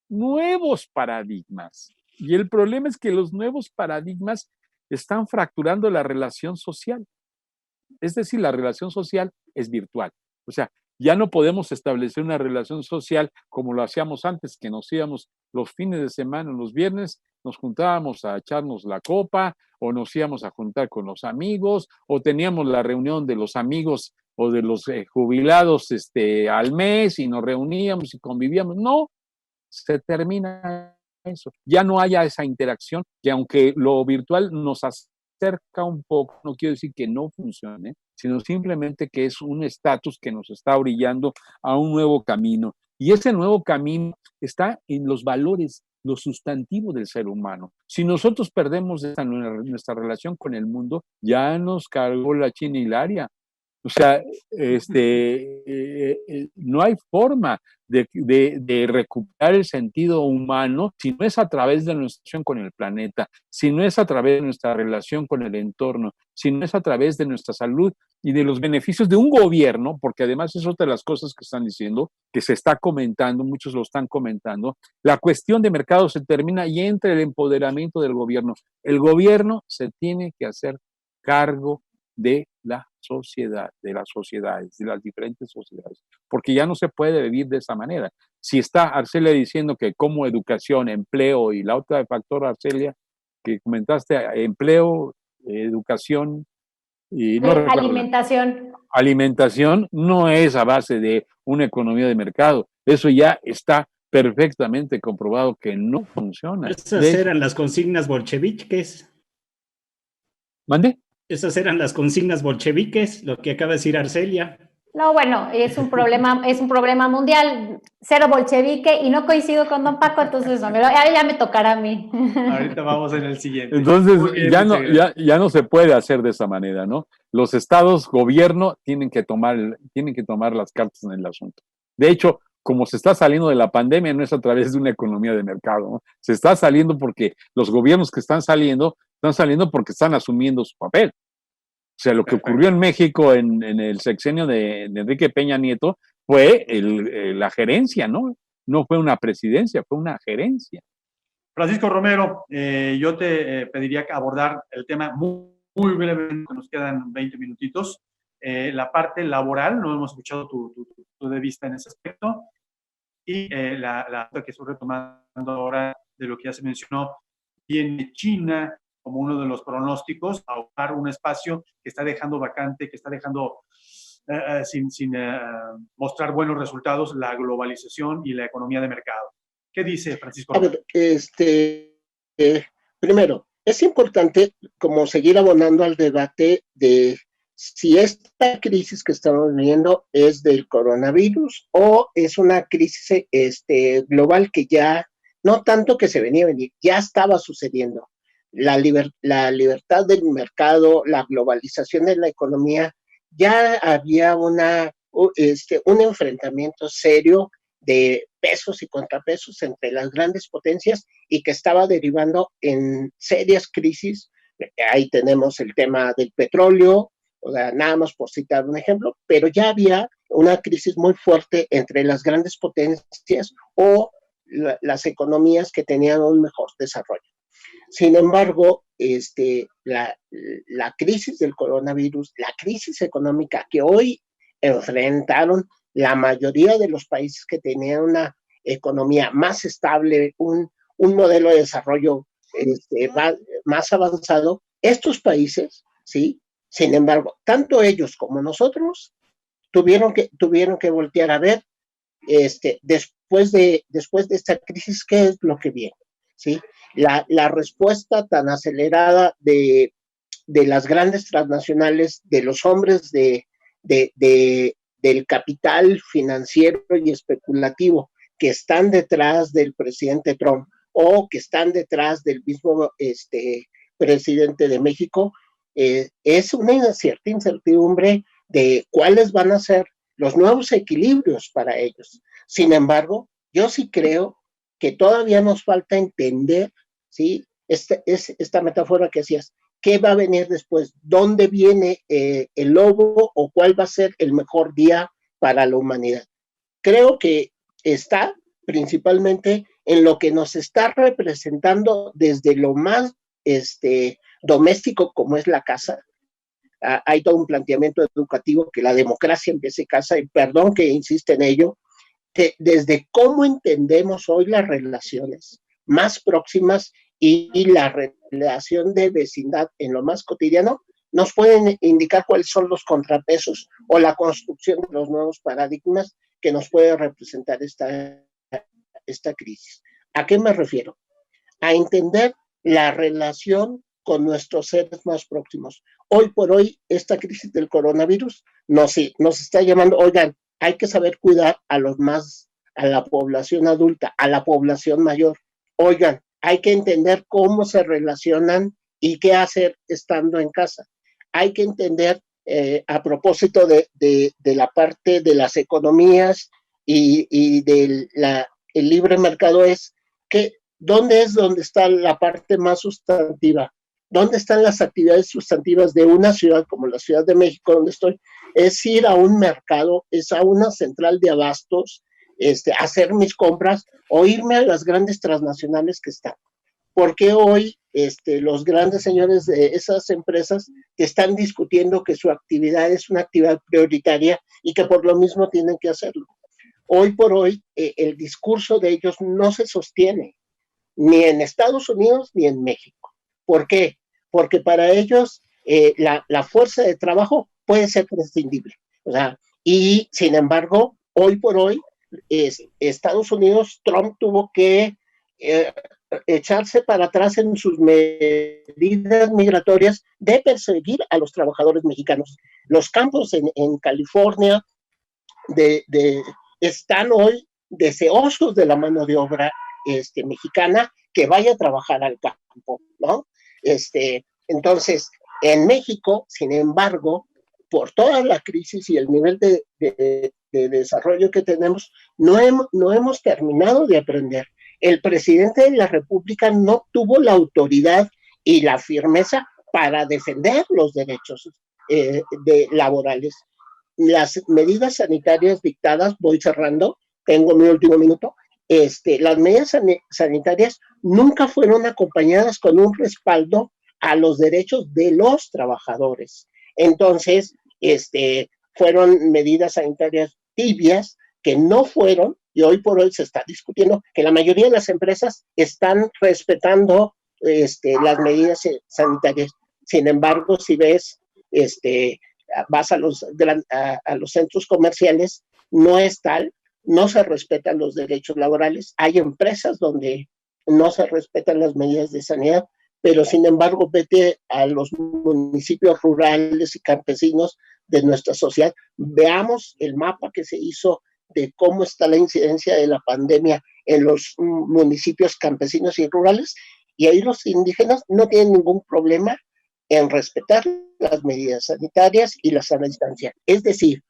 nuevos paradigmas. Y el problema es que los nuevos paradigmas están fracturando la relación social. Es decir, la relación social es virtual. O sea, ya no podemos establecer una relación social como lo hacíamos antes, que nos íbamos los fines de semana, los viernes, nos juntábamos a echarnos la copa, o nos íbamos a juntar con los amigos, o teníamos la reunión de los amigos o de los jubilados al mes, y nos reuníamos y convivíamos. No, se termina eso. Ya no haya esa interacción, que aunque lo virtual nos acerca un poco, no quiero decir que no funcione, sino simplemente que es un estatus que nos está orillando a un nuevo camino. Y ese nuevo camino está en los valores, lo sustantivo del ser humano. Si nosotros perdemos nuestra relación con el mundo, ya nos cargó la China hilaria. O sea, no hay forma de recuperar el sentido humano si no es a través de nuestra relación con el planeta, si no es a través de nuestra relación con el entorno, si no es a través de nuestra salud y de los beneficios de un gobierno, porque además es otra de las cosas que están diciendo, que se está comentando, muchos lo están comentando. La cuestión de mercado se termina y entra el empoderamiento del gobierno. El gobierno se tiene que hacer cargo de la sociedad, de las sociedades, de las diferentes sociedades, porque ya no se puede vivir de esa manera. Si está Arcelia diciendo que como educación, empleo, y la otra factor, Arcelia, que comentaste, empleo, educación, y no alimentación no es a base de una economía de mercado. Eso ya está perfectamente comprobado que no funciona. Esas eran las consignas bolcheviques. ¿Mande? Esas eran las consignas bolcheviques, lo que acaba de decir Arcelia. No, bueno, es un problema mundial, cero bolchevique, y no coincido con don Paco, entonces ya me tocará a mí. Ahorita vamos en el siguiente. Entonces, ya no se puede hacer de esa manera, ¿no? Los estados, gobierno, tienen que tomar las cartas en el asunto. De hecho, como se está saliendo de la pandemia, no es a través de una economía de mercado, ¿no? Se está saliendo porque los gobiernos que están saliendo porque están asumiendo su papel. O sea, lo que ocurrió en México en el sexenio de Enrique Peña Nieto fue la gerencia, ¿no? No fue una presidencia, fue una gerencia. Francisco Romero, yo te pediría abordar el tema muy brevemente, nos quedan 20 minutitos. La parte laboral, no hemos escuchado tu de vista en ese aspecto, y la que estoy retomando ahora de lo que ya se mencionó, viene China como uno de los pronósticos a ocupar un espacio que está dejando vacante, que está dejando sin mostrar buenos resultados la globalización y la economía de mercado. ¿Qué dice Francisco Romero? A ver, primero, es importante como seguir abonando al debate de si esta crisis que estamos viviendo es del coronavirus o es una crisis global que ya, no tanto que se venía a venir, ya estaba sucediendo. La libertad del mercado, la globalización de la economía, ya había un enfrentamiento serio de pesos y contrapesos entre las grandes potencias y que estaba derivando en serias crisis. Ahí tenemos el tema del petróleo, o sea, nada más por citar un ejemplo, pero ya había una crisis muy fuerte entre las grandes potencias o las economías que tenían un mejor desarrollo. Sin embargo, la crisis del coronavirus, la crisis económica que hoy enfrentaron la mayoría de los países que tenían una economía más estable, un modelo de desarrollo más avanzado, estos países, ¿sí? Sin embargo, tanto ellos como nosotros tuvieron que voltear a ver después de esta crisis, ¿qué es lo que viene? ¿Sí? La respuesta tan acelerada de las grandes transnacionales, de los hombres del capital financiero y especulativo que están detrás del presidente Trump o que están detrás del mismo presidente de México, es una cierta incertidumbre de cuáles van a ser los nuevos equilibrios para ellos. Sin embargo, yo sí creo que todavía nos falta entender, ¿sí? Esta metáfora que hacías, ¿qué va a venir después? ¿Dónde viene el lobo o cuál va a ser el mejor día para la humanidad? Creo que está principalmente en lo que nos está representando desde lo más doméstico como es la casa. Hay todo un planteamiento educativo que la democracia empiece en casa, y perdón que insiste en ello, desde cómo entendemos hoy las relaciones más próximas y la relación de vecindad en lo más cotidiano, nos pueden indicar cuáles son los contrapesos o la construcción de los nuevos paradigmas que nos puede representar esta crisis. ¿A qué me refiero? A entender la relación con nuestros seres más próximos. Hoy por hoy, esta crisis del coronavirus nos está llamando, oigan, hay que saber cuidar a la población adulta, a la población mayor. Oigan, hay que entender cómo se relacionan y qué hacer estando en casa. Hay que entender, a propósito de la parte de las economías y del el libre mercado, es que ¿dónde está la parte más sustantiva? ¿Dónde están las actividades sustantivas de una ciudad como la Ciudad de México, donde estoy? Es ir a un mercado, es a una central de abastos, hacer mis compras o irme a las grandes transnacionales que están. Porque hoy los grandes señores de esas empresas están discutiendo que su actividad es una actividad prioritaria y que por lo mismo tienen que hacerlo? Hoy por hoy, el discurso de ellos no se sostiene, ni en Estados Unidos ni en México. ¿Por qué? Porque para ellos la fuerza de trabajo puede ser prescindible. O sea, y sin embargo, hoy por hoy, Estados Unidos, Trump tuvo que echarse para atrás en sus medidas migratorias de perseguir a los trabajadores mexicanos. Los campos en California están hoy deseosos de la mano de obra mexicana que vaya a trabajar al campo, ¿no? Entonces, en México, sin embargo, por toda la crisis y el nivel de desarrollo que tenemos, no hemos terminado de aprender. El presidente de la República no tuvo la autoridad y la firmeza para defender los derechos laborales. Las medidas sanitarias dictadas, voy cerrando, tengo mi último minuto, las medidas sanitarias nunca fueron acompañadas con un respaldo a los derechos de los trabajadores. Entonces, fueron medidas sanitarias tibias que no fueron, y hoy por hoy se está discutiendo que la mayoría de las empresas están respetando las medidas sanitarias. Sin embargo, si ves, vas a los centros comerciales, no es tal, no se respetan los derechos laborales. Hay empresas donde no se respetan las medidas de sanidad, pero sin embargo, vete a los municipios rurales y campesinos de nuestra sociedad, veamos el mapa que se hizo de cómo está la incidencia de la pandemia en los municipios campesinos y rurales, y ahí los indígenas no tienen ningún problema en respetar las medidas sanitarias y la sana distancia. Es decir,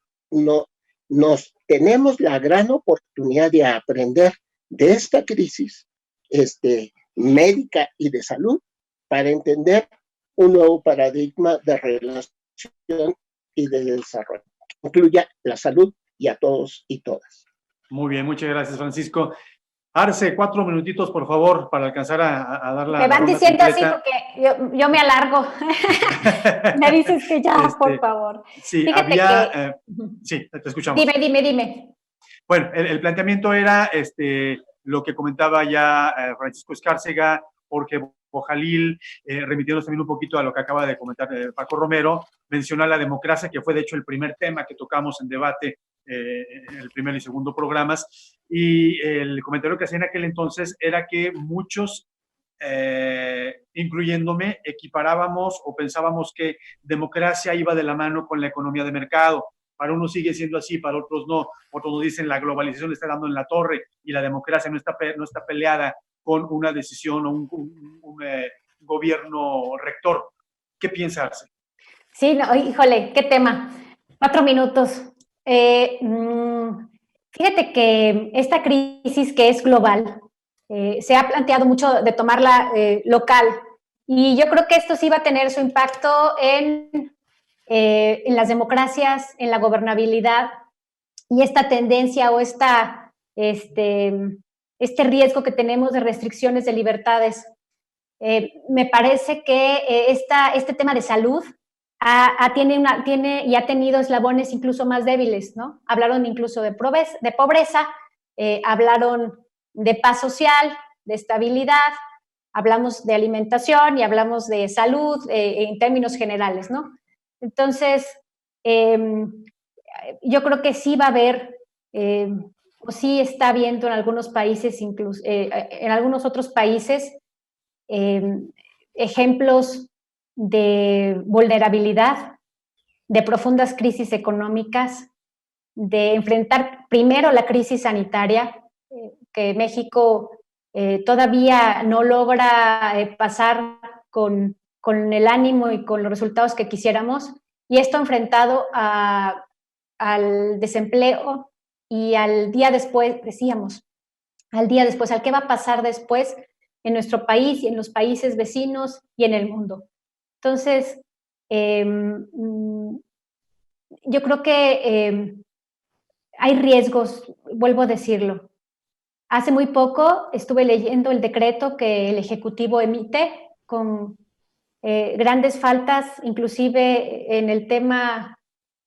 tenemos la gran oportunidad de aprender de esta crisis médica y de salud para entender un nuevo paradigma de relación y de desarrollo, que incluya la salud y a todos y todas. Muy bien, muchas gracias, Francisco. Arce, 4 minutitos, por favor, para alcanzar a dar la. Me van diciendo completa. Así porque yo me alargo. Me dices que ya, por favor. Sí, fíjate sí, te escuchamos. Dime. Bueno, el planteamiento era lo que comentaba ya Francisco Escárcega, Jorge Bojalil, remitiéndose también un poquito a lo que acaba de comentar Paco Romero, mencionar la democracia, que fue de hecho el primer tema que tocamos en debate en el primer y segundo programas, y el comentario que hacía en aquel entonces era que muchos, incluyéndome, equiparábamos o pensábamos que democracia iba de la mano con la economía de mercado. Para unos sigue siendo así, para otros no. Otros nos dicen la globalización le está dando en la torre y la democracia no está peleada con una decisión o un gobierno rector. ¿Qué piensas? Sí, no, híjole, qué tema. 4 minutos. Fíjate que esta crisis que es global, se ha planteado mucho de tomarla local, y yo creo que esto sí va a tener su impacto en las democracias, en la gobernabilidad, y esta tendencia o este riesgo que tenemos de restricciones de libertades. Me parece que este tema de salud tiene y ha tenido eslabones incluso más débiles, ¿no? Hablaron incluso de pobreza, hablaron de paz social, de estabilidad, hablamos de alimentación y hablamos de salud en términos generales, ¿no? Entonces, yo creo que sí va a haber, o sí está habiendo en algunos países, incluso en algunos otros países, ejemplos de vulnerabilidad, de profundas crisis económicas, de enfrentar primero la crisis sanitaria, que México todavía no logra pasar con el ánimo y con los resultados que quisiéramos, y esto enfrentado al desempleo y al día después, decíamos, al qué va a pasar después en nuestro país y en los países vecinos y en el mundo. Entonces, yo creo que hay riesgos, vuelvo a decirlo. Hace muy poco estuve leyendo el decreto que el Ejecutivo emite con grandes faltas, inclusive en el tema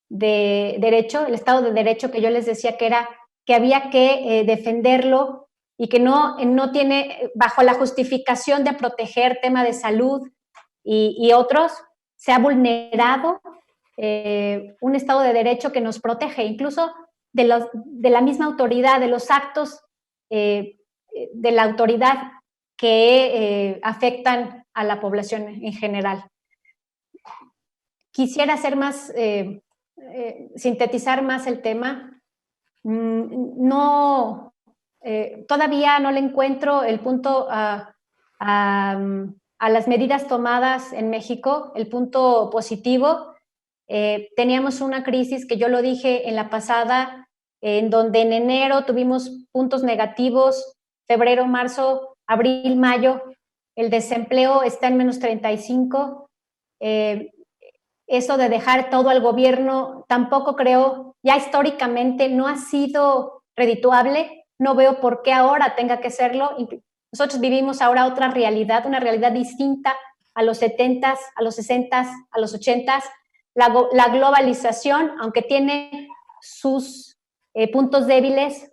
de derecho, el Estado de Derecho, que yo les decía que había que defenderlo y que no tiene, bajo la justificación de proteger tema de salud y otros, se ha vulnerado un Estado de Derecho que nos protege, incluso de la misma autoridad, de los actos de la autoridad que afectan a la población en general. Quisiera hacer más, sintetizar más el tema. Todavía no le encuentro el punto a las medidas tomadas en México, el punto positivo. teníamos una crisis que yo lo dije en la pasada, en donde en enero tuvimos puntos negativos, febrero, marzo, abril, mayo, el desempleo está en menos 35, eso de dejar todo al gobierno tampoco creo, ya históricamente no ha sido redituable, no veo por qué ahora tenga que serlo. Nosotros vivimos ahora otra realidad, una realidad distinta a los 70s, a los 60s, a los 80s. La globalización, aunque tiene sus puntos débiles,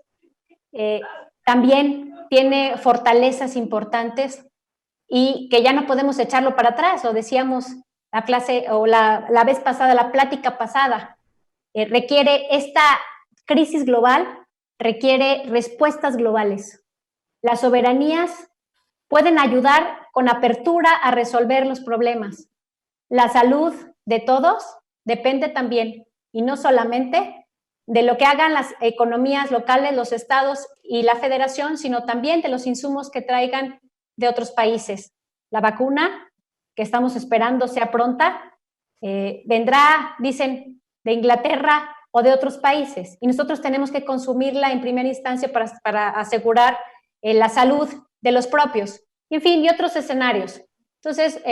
también tiene fortalezas importantes y que ya no podemos echarlo para atrás, lo decíamos la clase o la vez pasada, la plática pasada. Requiere esta crisis global, requiere respuestas globales. Las soberanías pueden ayudar con apertura a resolver los problemas. La salud de todos depende también, y no solamente de lo que hagan las economías locales, los estados y la federación, sino también de los insumos que traigan de otros países. La vacuna, que estamos esperando sea pronta, vendrá, dicen, de Inglaterra o de otros países, y nosotros tenemos que consumirla en primera instancia para asegurar la salud de los propios, en fin, y otros escenarios. Entonces,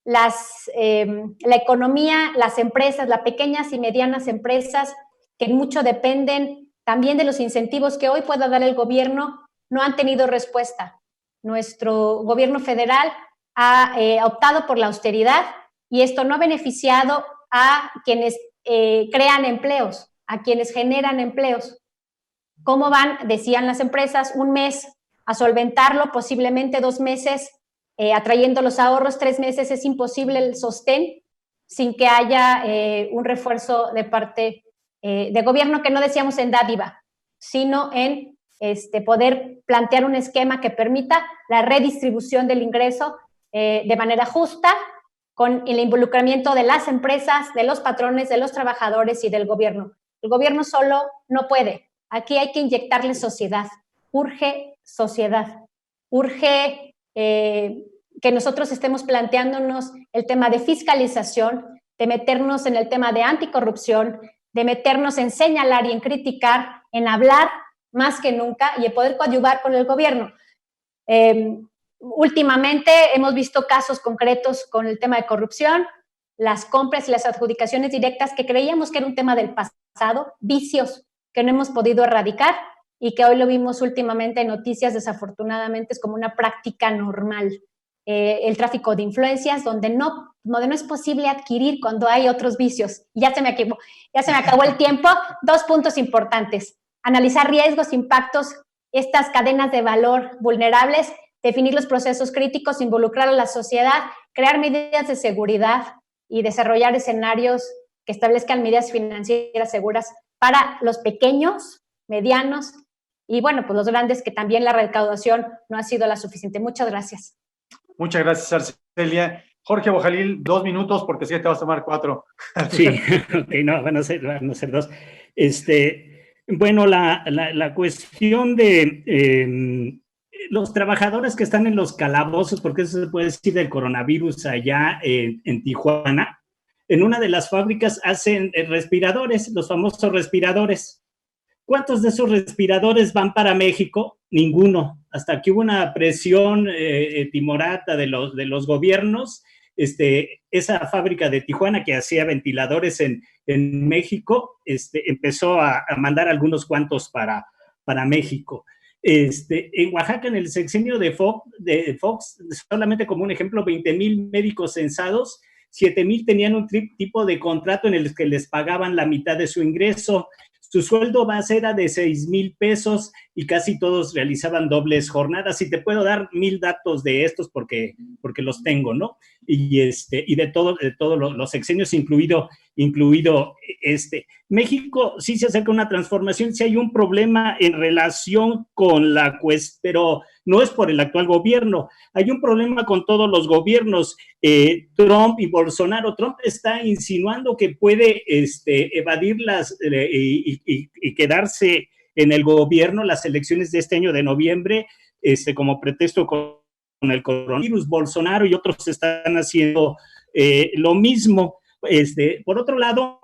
la economía, las empresas, las pequeñas y medianas empresas, que mucho dependen también de los incentivos que hoy pueda dar el gobierno, no han tenido respuesta. Nuestro gobierno federal ha optado por la austeridad y esto no ha beneficiado a quienes crean empleos, a quienes generan empleos. ¿Cómo van? Decían las empresas, un mes a solventarlo, posiblemente 2 meses atrayendo los ahorros, 3 meses es imposible el sostén sin que haya un refuerzo de parte de gobierno, que no decíamos en dádiva, sino en poder plantear un esquema que permita la redistribución del ingreso de manera justa, con el involucramiento de las empresas, de los patrones, de los trabajadores y del gobierno. El gobierno solo no puede. Aquí hay que inyectarle sociedad. Urge sociedad. Urge que nosotros estemos planteándonos el tema de fiscalización, de meternos en el tema de anticorrupción, de meternos en señalar y en criticar, en hablar más que nunca y en poder coadyuvar con el gobierno. Últimamente hemos visto casos concretos con el tema de corrupción, las compras y las adjudicaciones directas que creíamos que era un tema del pasado, vicios que no hemos podido erradicar y que hoy lo vimos últimamente en noticias, desafortunadamente es como una práctica normal. El tráfico de influencias, donde no es posible adquirir cuando hay otros vicios. Ya se me acabó el tiempo. 2 puntos importantes. Analizar riesgos, impactos, estas cadenas de valor vulnerables, definir los procesos críticos, involucrar a la sociedad, crear medidas de seguridad y desarrollar escenarios que establezcan medidas financieras seguras para los pequeños, medianos y, bueno, pues los grandes, que también la recaudación no ha sido la suficiente. Muchas gracias. Muchas gracias, Arcelia. Jorge Bojalil, 2 minutos, porque si te vas a tomar 4. Sí, okay, no, van a ser 2. Bueno, la cuestión de los trabajadores que están en los calabozos, porque eso se puede decir del coronavirus allá en Tijuana, en una de las fábricas hacen respiradores, los famosos respiradores. ¿Cuántos de esos respiradores van para México? Ninguno. Hasta que hubo una presión timorata de los gobiernos, esa fábrica de Tijuana que hacía ventiladores en México, empezó a mandar algunos cuantos para México. En Oaxaca, en el sexenio de Fox, solamente como un ejemplo, 20,000 médicos censados, 7,000 tenían un tipo de contrato en el que les pagaban la mitad de su ingreso. Su sueldo base era de 6,000 pesos y casi todos realizaban dobles jornadas. Y te puedo dar 1,000 datos de estos porque los tengo, ¿no? Y de todos los sexenios, incluido México sí se acerca a una transformación, sí hay un problema en relación con pero no es por el actual gobierno, hay un problema con todos los gobiernos. Trump y Bolsonaro. Trump está insinuando que puede evadirlas y quedarse en el gobierno las elecciones de este año de noviembre como pretexto con el coronavirus. Bolsonaro y otros están haciendo lo mismo. Por otro lado,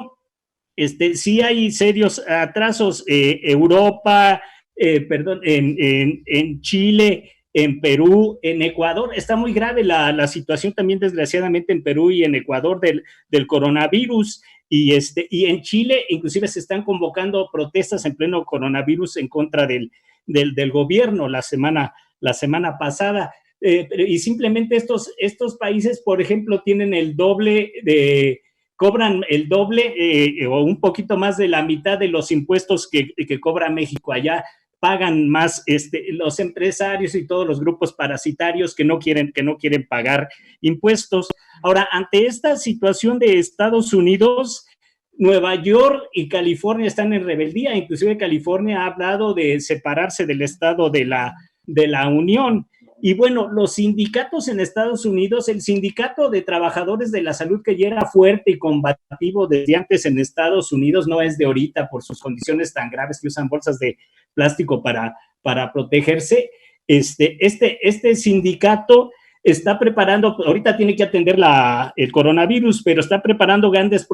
sí hay serios atrasos. Europa, en Chile, en Perú, en Ecuador, está muy grave la situación también, desgraciadamente, en Perú y en Ecuador del coronavirus. Y en Chile, inclusive, se están convocando protestas en pleno coronavirus en contra del gobierno la semana pasada. Y simplemente estos países, por ejemplo, tienen cobran el doble o un poquito más de la mitad de los impuestos que cobra México. Allá pagan más los empresarios y todos los grupos parasitarios que no quieren pagar impuestos. Ahora, ante esta situación de Estados Unidos, Nueva York y California están en rebeldía. Inclusive California ha hablado de separarse del estado de la Unión. Y bueno, los sindicatos en Estados Unidos, el sindicato de trabajadores de la salud, que ya era fuerte y combativo desde antes en Estados Unidos, no es de ahorita por sus condiciones tan graves que usan bolsas de plástico para protegerse. Este sindicato está preparando, ahorita tiene que atender el coronavirus, pero está preparando grandes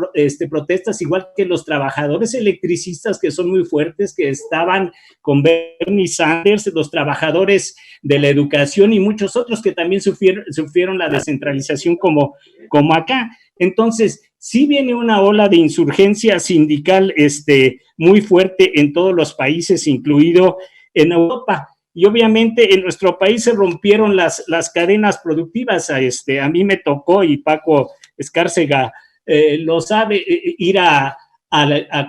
protestas, igual que los trabajadores electricistas, que son muy fuertes, que estaban con Bernie Sanders, los trabajadores de la educación y muchos otros que también sufrieron la descentralización como acá. Entonces, sí viene una ola de insurgencia sindical muy fuerte en todos los países, incluido en Europa. Y obviamente en nuestro país se rompieron las cadenas productivas. A mí me tocó, y Paco Escárcega lo sabe, ir a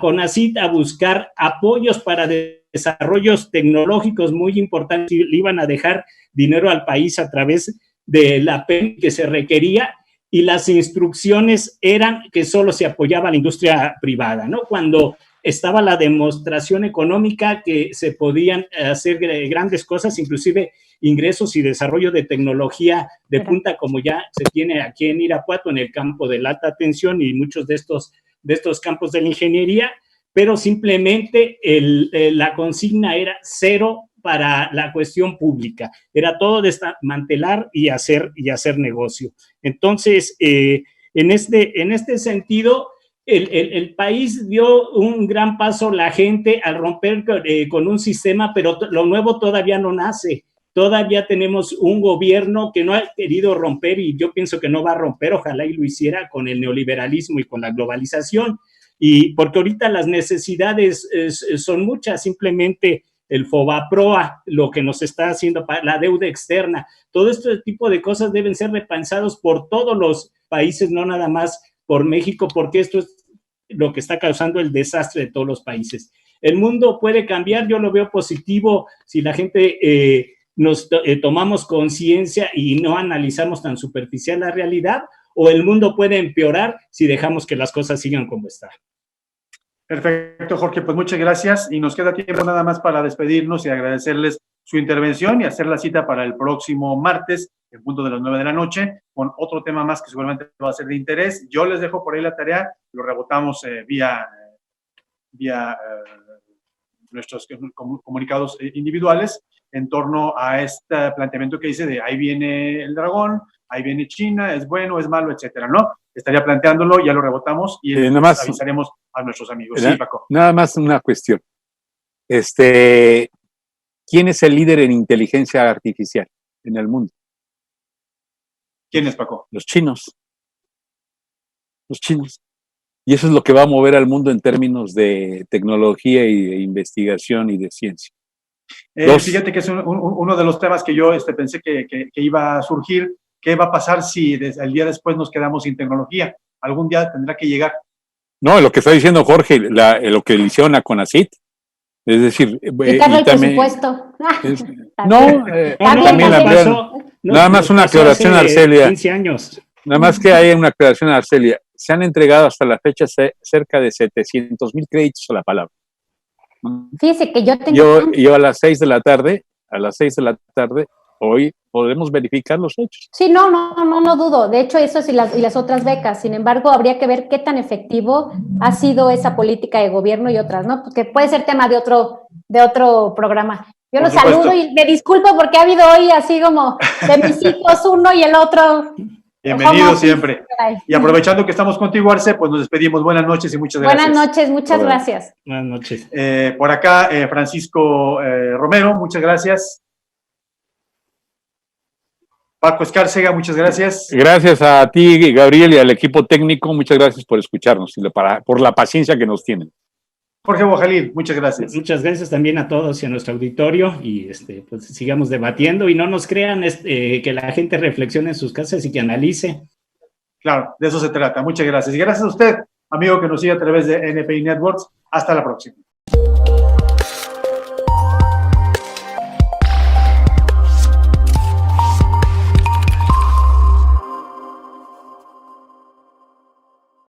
CONACYT a buscar apoyos para desarrollos tecnológicos muy importantes, y le iban a dejar dinero al país a través de la PEN que se requería, y las instrucciones eran que solo se apoyaba a la industria privada, ¿no? Cuando estaba la demostración económica que se podían hacer grandes cosas, inclusive ingresos y desarrollo de tecnología de punta, como ya se tiene aquí en Irapuato, en el campo de la alta tensión y muchos de estos campos de la ingeniería, pero simplemente la consigna era cero para la cuestión pública, era todo desmantelar y hacer negocio. Entonces, en este sentido, el país dio un gran paso, la gente, al romper con un sistema, pero lo nuevo todavía no nace. Todavía tenemos un gobierno que no ha querido romper, y yo pienso que no va a romper, ojalá y lo hiciera, con el neoliberalismo y con la globalización, y porque ahorita las necesidades son muchas. Simplemente el FOBAPROA, lo que nos está haciendo, la deuda externa, todo este tipo de cosas deben ser repensados por todos los países, no nada más por México, porque esto es lo que está causando el desastre de todos los países. El mundo puede cambiar, yo lo veo positivo si la gente nos tomamos conciencia y no analizamos tan superficial la realidad, o el mundo puede empeorar si dejamos que las cosas sigan como están. Perfecto, Jorge, pues muchas gracias, y nos queda tiempo nada más para despedirnos y agradecerles su intervención y hacer la cita para el próximo martes, en punto de las 9 de la noche, con otro tema más que seguramente va a ser de interés. Yo les dejo por ahí la tarea, lo rebotamos vía nuestros comunicados individuales en torno a este planteamiento que dice de ahí viene el dragón, ahí viene China, es bueno, es malo, etcétera, ¿no? Estaría planteándolo, ya lo rebotamos y avisaremos a nuestros amigos. Sí, Paco. Nada más una cuestión. ¿Quién es el líder en inteligencia artificial en el mundo? ¿Quién es, Paco? Los chinos. Los chinos. Y eso es lo que va a mover al mundo en términos de tecnología y de investigación y de ciencia. Fíjate que es uno de los temas que yo pensé que iba a surgir. ¿Qué va a pasar si el día después nos quedamos sin tecnología? Algún día tendrá que llegar. No, lo que está diciendo Jorge, lo que le hicieron a CONACYT, es decir... Quitarle el presupuesto. También la ampliaron. Nada más una aclaración, Arcelia. 15 años. Nada más que hay una aclaración, Arcelia. Se han entregado hasta la fecha cerca de 700,000 créditos a la palabra. Fíjese que yo tengo... Yo a las 6 de la tarde, hoy podremos verificar los hechos. Sí, no dudo. De hecho, eso y las otras becas. Sin embargo, habría que ver qué tan efectivo ha sido esa política de gobierno y otras, ¿no? Porque puede ser tema de otro programa. Yo los saludo y me disculpo porque ha habido hoy así como de mis hijos uno y el otro. Bienvenido siempre. Bye. Y aprovechando que estamos contigo, Arce, pues nos despedimos. Buenas noches y muchas gracias. Buenas noches, muchas gracias. Buenas noches. Por acá, Francisco Romero, muchas gracias. Paco Escárcega, muchas gracias. Gracias a ti, Gabriel, y al equipo técnico. Muchas gracias por escucharnos y por la paciencia que nos tienen. Jorge Bojalil, muchas gracias. Muchas gracias también a todos y a nuestro auditorio y pues sigamos debatiendo y no nos crean que la gente reflexione en sus casas y que analice. Claro, de eso se trata. Muchas gracias. Y gracias a usted, amigo que nos sigue a través de NPI Networks. Hasta la próxima.